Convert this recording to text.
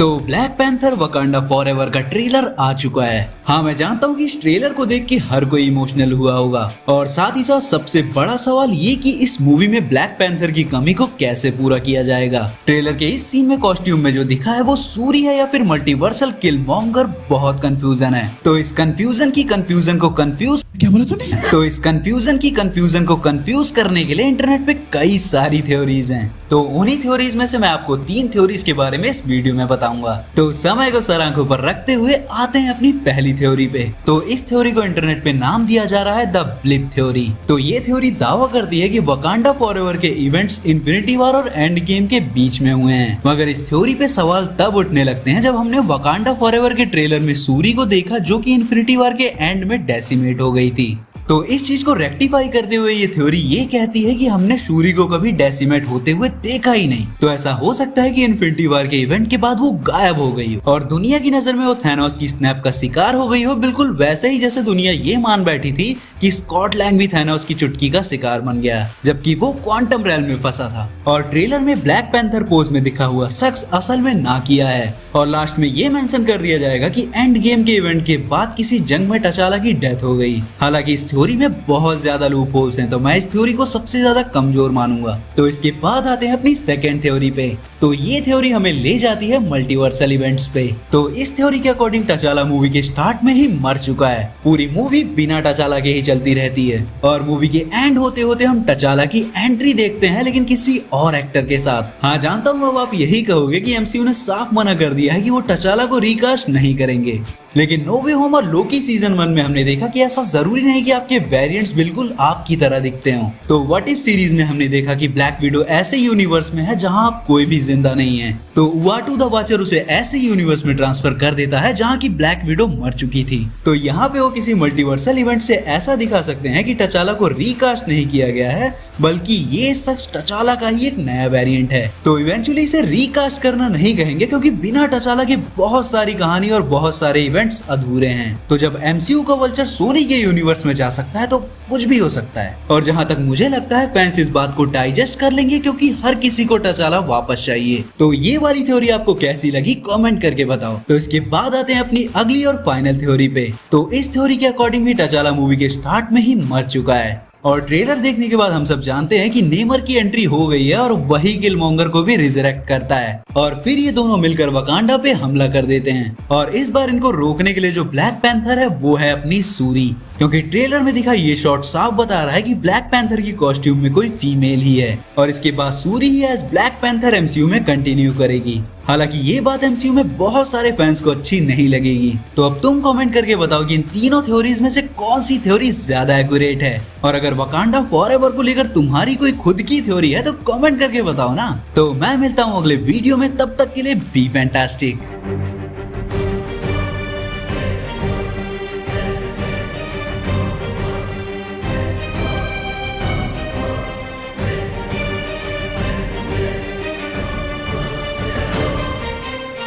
तो black panther Wakanda forever का trailer आ चुका है। हाँ, मैं जानता हूँ कि इस ट्रेलर को देख के हर कोई इमोशनल हुआ होगा और साथ ही साथ सबसे बड़ा सवाल ये कि इस मूवी में ब्लैक पैंथर की कमी को कैसे पूरा किया जाएगा। ट्रेलर के इस सीन में कॉस्ट्यूम में जो दिखा है वो सूरी है या फिर मल्टीवर्सल किलमॉन्गर, बहुत कंफ्यूजन है। तो इस कंफ्यूजन को कंफ्यूज करने के लिए इंटरनेट पे कई सारी थ्योरीज हैं। तो उन्हीं थ्योरीज में से मैं आपको 3 थ्योरीज के बारे में इस वीडियो में बताऊंगा। तो समय को सर आंखों पर रखते हुए आते हैं अपनी पहली थ्योरी पे। तो इस थ्योरी को इंटरनेट पे नाम दिया जा रहा है द ब्लिप थ्योरी। तो ये थ्योरी दावा करती है कि वकांडा फॉरएवर के इवेंट्स इन्फिनिटी वॉर और एंड गेम के बीच में हुए हैं। मगर इस थ्योरी पे सवाल तब उठने लगते हैं जब हमने वकांडा फॉरएवर के ट्रेलर में सूरी को देखा जो कि इन्फिनिटी वॉर के एंड में डेसिमेट हो गई थी। तो इस चीज को रेक्टिफाई करते हुए ये थ्योरी ये कहती है कि हमने शूरी को कभी डेसिमेट होते हुए देखा ही नहीं। तो ऐसा हो सकता है कि इन्फिनिटी वॉर के इवेंट के बाद वो गायब हो गई हो और दुनिया की नजर में वो थैनोस की स्नैप का शिकार हो गई हो, बिल्कुल वैसे ही जैसे दुनिया ये मान बैठी थी कि स्कॉट लैंग भी थैनोस की चुटकी का शिकार बन गया, जबकि वो क्वांटम रेल्म में फंसा था। और ट्रेलर में ब्लैक पैंथर पोज में दिखा हुआ शख्स असल में ना किया है। और लास्ट में ये मेंशन कर दिया जाएगा कि एंड गेम के इवेंट के बाद किसी जंग में टचाला की डेथ हो गई। हालांकि इस थ्योरी में बहुत ज्यादा लूप होल्स हैं, तो मैं इस थ्योरी को सबसे ज्यादा कमजोर मानूंगा। तो इसके बाद आते हैं अपनी सेकंड थ्योरी पे। तो ये थ्योरी हमें ले जाती है मल्टीवर्सल इवेंट्स पे। तो इस थ्योरी के अकॉर्डिंग टचाला मूवी के स्टार्ट में ही मर चुका है। पूरी मूवी बिना टचाला के ही चलती रहती है और मूवी के एंड होते होते हम टचाला की एंट्री देखते हैं, लेकिन किसी और एक्टर के साथ। हाँ, जानता हूँ अब आप यही कहोगे कि एमसीयू ने साफ मना कर दिया है कि वो टचाला को रिकास्ट नहीं करेंगे, लेकिन नो वे होम और लोकी सीजन 1 में हमने देखा कि ऐसा जरूरी नहीं कि आपके वेरिएंट्स बिल्कुल आपकी तरह दिखते हो। तो व्हाट इफ सीरीज में हमने देखा कि ब्लैक विडो ऐसे यूनिवर्स में है जहां आप कोई भी जिंदा नहीं है, तो उआटू द वॉचर उसे ऐसे यूनिवर्स में ट्रांसफर कर देता है जहां की ब्लैक विडो मर चुकी थी। तो यहाँ पे वो किसी मल्टीवर्सल इवेंट से ऐसा दिखा सकते हैं कि टचाला को रिकास्ट नहीं किया गया है, बल्कि ये शख्स टचाला का ही एक नया वेरिएंट है। तो इवेंचुअली इसे रिकास्ट करना नहीं कहेंगे, क्योंकि बिना टचाला के बहुत सारी कहानी और बहुत सारे इवेंट्स अधूरे हैं। तो जब एमसीयू का वल्चर सोनी के यूनिवर्स में जा सकता है तो कुछ भी हो सकता है। और जहां तक मुझे लगता है फैंस इस बात को डाइजेस्ट कर लेंगे, क्योंकि हर किसी को टचाला वापस चाहिए। तो ये वाली थ्योरी आपको कैसी लगी कमेंट करके बताओ। तो इसके बाद आते हैं अपनी अगली और फाइनल थ्योरी पे। तो इस थ्योरी के अकॉर्डिंग भी टचाला मूवी के स्टार्ट में ही मर चुका है और ट्रेलर देखने के बाद हम सब जानते हैं कि नेमर की एंट्री हो गई है और वही किलमॉन्गर को भी रिजरेक्ट करता है और फिर ये दोनों मिलकर वकांडा पे हमला कर देते हैं। और इस बार इनको रोकने के लिए जो ब्लैक पैंथर है वो है अपनी सूरी, क्योंकि ट्रेलर में दिखा ये शॉट साफ बता रहा है कि ब्लैक पैंथर की कॉस्ट्यूम में कोई फीमेल ही है और इसके बाद सूरी ही एज ब्लैक पैंथर एमसीयू में कंटिन्यू करेगी। हालांकि ये बात एमसीयू में बहुत सारे फैंस को अच्छी नहीं लगेगी। तो अब तुम कमेंट करके बताओ कि इन तीनों थ्योरीज में से कौन सी थ्योरी ज्यादा एक्यूरेट है। और अगर वकांडा फॉरएवर को लेकर तुम्हारी कोई खुद की थ्योरी है तो कमेंट करके बताओ ना। तो मैं मिलता हूँ अगले वीडियो में, तब तक के लिए बी फैंटास्टिक।